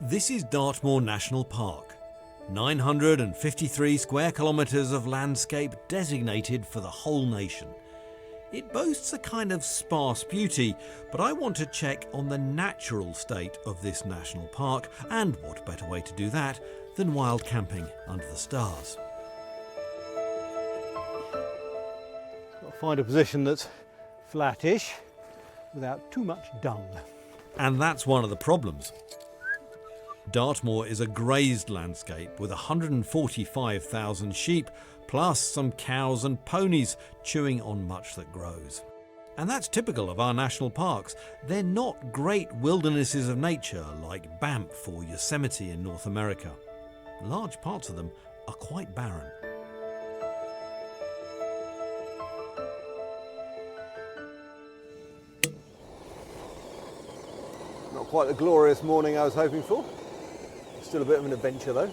This is Dartmoor National Park. 953 square kilometres of landscape designated for the whole nation. It boasts a kind of sparse beauty, but I want to check on the natural state of this national park, and what better way to do that than wild camping under the stars. Got to find a position that's flattish without too much dung. And that's one of the problems. Dartmoor is a grazed landscape with 145,000 sheep, plus some cows and ponies chewing on much that grows. And that's typical of our national parks. They're not great wildernesses of nature like Banff or Yosemite in North America. Large parts of them are quite barren. Not quite the glorious morning I was hoping for. Still a bit of an adventure though.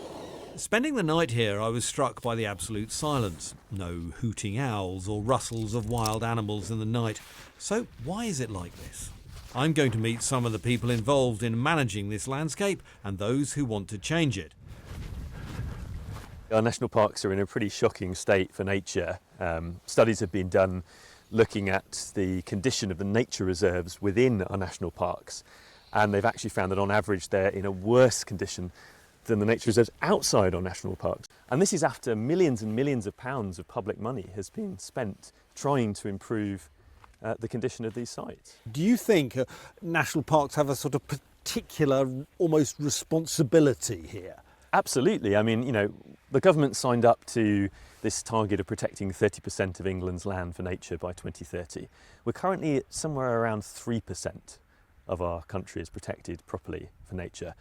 Spending the night here, I was struck by the absolute silence. No hooting owls or rustles of wild animals in the night. So why is it like this? I'm going to meet some of the people involved in managing this landscape and those who want to change it. Our national parks are in a pretty shocking state for nature. Studies have been done looking at the condition of the nature reserves within our national parks, and they've actually found that on average they're in a worse condition than the nature reserves outside our national parks. And this is after millions and millions of pounds of public money has been spent trying to improve the condition of these sites. Do you think national parks have a sort of particular, almost responsibility here? Absolutely. I mean, you know, the government signed up to this target of protecting 30% of England's land for nature by 2030. We're currently at somewhere around 3% of our country is protected properly for nature.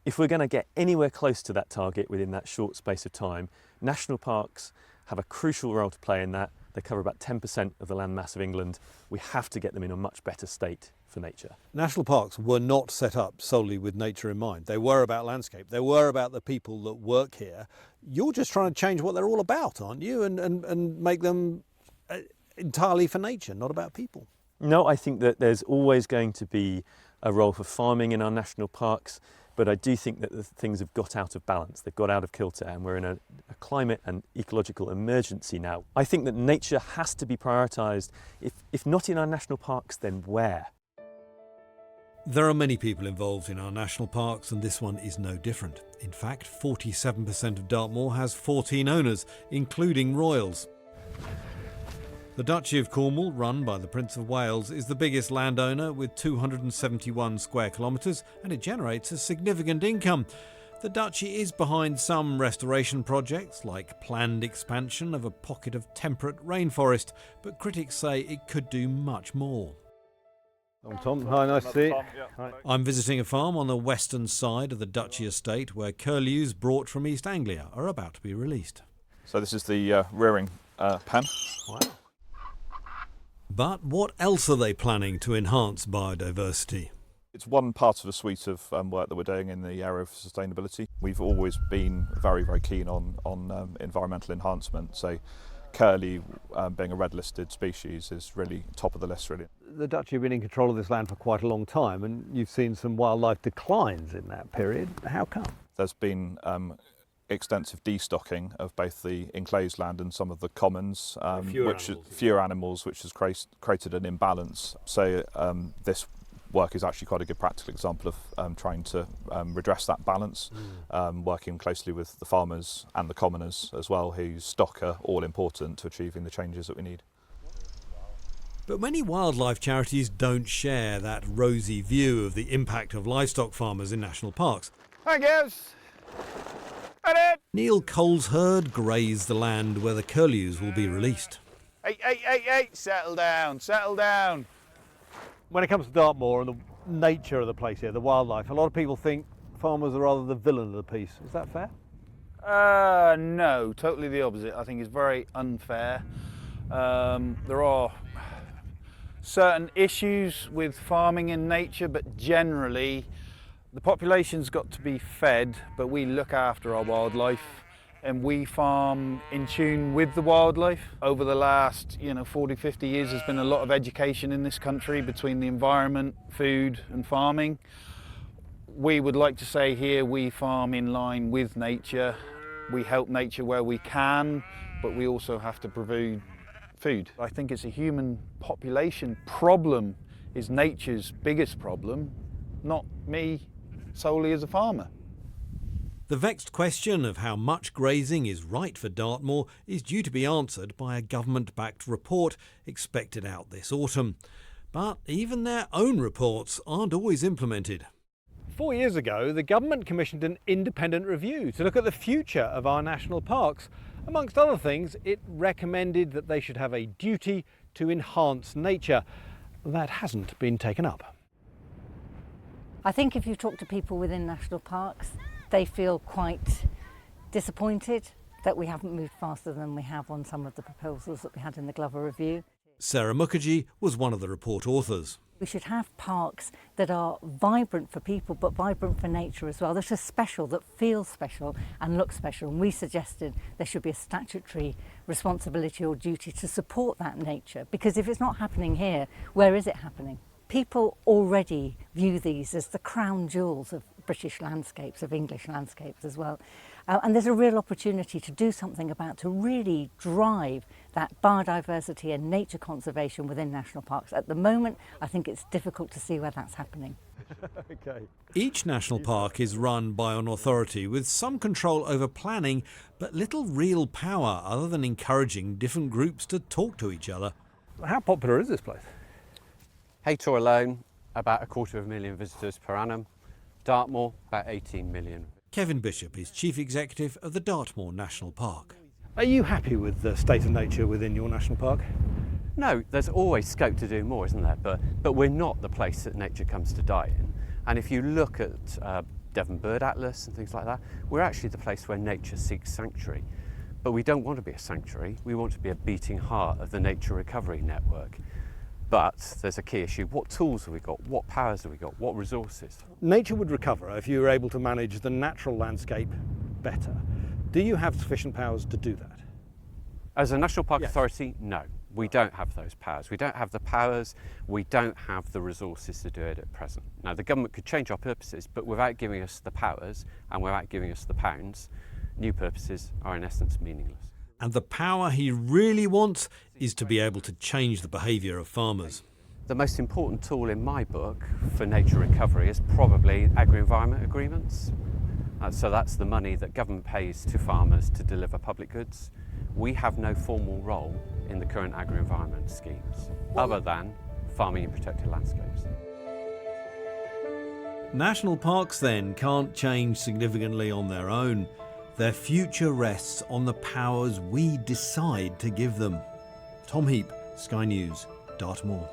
If we're going to get anywhere close to that target within that short space of time, national parks have a crucial role to play in that. They cover about 10% of the land mass of England. We have to get them in a much better state for nature. National parks were not set up solely with nature in mind. They were about landscape. They were about the people that work here. You're just trying to change what they're all about, aren't you? And make them entirely for nature, not about people. No, I think that there's always going to be a role for farming in our national parks, but I do think that the things have got out of balance. They've got out of kilter, and we're in a climate and ecological emergency now. I think that nature has to be prioritised. If not in our national parks, then where? There are many people involved in our national parks, and this one is no different. In fact, 47% of Dartmoor has 14 owners, including royals. The Duchy of Cornwall, run by the Prince of Wales, is the biggest landowner with 271 square kilometres, and it generates a significant income. The Duchy is behind some restoration projects, like planned expansion of a pocket of temperate rainforest, but critics say it could do much more. I'm Tom. Hi, nice to see you. Hi. I'm visiting a farm on the western side of the Duchy estate where curlews brought from East Anglia are about to be released. So this is the rearing pen. Wow. But what else are they planning to enhance biodiversity? It's one part of a suite of work that we're doing in the area of sustainability. We've always been very, very keen on environmental enhancement. So curlew, being a red-listed species, is really top of the list, really. The Duchy have been in control of this land for quite a long time, and you've seen some wildlife declines in that period. How come? There's been extensive destocking of both the enclosed land and some of the commons, fewer animals, which has created an imbalance. So this work is actually quite a good practical example of trying to redress that balance, working closely with the farmers and the commoners as well, whose stock are all important to achieving the changes that we need. But many wildlife charities don't share that rosy view of the impact of livestock farmers in national parks. Thank you. Neil Cole's herd graze the land where the curlews will be released. Hey, settle down, settle down. When it comes to Dartmoor and the nature of the place here, the wildlife, a lot of people think farmers are rather the villain of the piece. Is that fair? No, totally the opposite. I think it's very unfair. There are certain issues with farming in nature, but generally the population's got to be fed, but we look after our wildlife and we farm in tune with the wildlife. Over the last 40, 50 years there's been a lot of education in this country between the environment, food and farming. We would like to say here we farm in line with nature. We help nature where we can, but we also have to provide food. I think it's a human population problem is nature's biggest problem, not me solely as a farmer. The vexed question of how much grazing is right for Dartmoor is due to be answered by a government-backed report expected out this autumn. But even their own reports aren't always implemented. 4 years ago, the government commissioned an independent review to look at the future of our national parks. Amongst other things, it recommended that they should have a duty to enhance nature. That hasn't been taken up. I think if you talk to people within national parks, they feel quite disappointed that we haven't moved faster than we have on some of the proposals that we had in the Glover Review. Sarah Mukherjee was one of the report authors. We should have parks that are vibrant for people but vibrant for nature as well. That are special, that feel special and look special. And we suggested there should be a statutory responsibility or duty to support that nature, because if it's not happening here, where is it happening? People already view these as the crown jewels of British landscapes, of English landscapes as well. And there's a real opportunity to do something about, to really drive that biodiversity and nature conservation within national parks. At the moment, I think it's difficult to see where that's happening. Okay. Each national park is run by an authority with some control over planning, but little real power other than encouraging different groups to talk to each other. How popular is this place? Haytor alone, about 250,000 visitors per annum. Dartmoor, about 18 million. Kevin Bishop is Chief Executive of the Dartmoor National Park. Are you happy with the state of nature within your national park? No, there's always scope to do more, isn't there? But we're not the place that nature comes to die in. And if you look at Devon Bird Atlas and things like that, we're actually the place where nature seeks sanctuary. But we don't want to be a sanctuary, we want to be a beating heart of the nature recovery network. But there's a key issue. What tools have we got? What powers have we got? What resources? Nature would recover if you were able to manage the natural landscape better. Do you have sufficient powers to do that? As a National Park Yes. Authority, no. We don't have those powers. We don't have the powers, we don't have the resources to do it at present. Now, the government could change our purposes, but without giving us the powers and without giving us the pounds, new purposes are in essence meaningless. And the power he really wants is to be able to change the behaviour of farmers. The most important tool in my book for nature recovery is probably agri-environment agreements. So that's the money that government pays to farmers to deliver public goods. We have no formal role in the current agri-environment schemes, other than farming in protected landscapes. National parks then can't change significantly on their own. Their future rests on the powers we decide to give them. Tom Heap, Sky News, Dartmoor.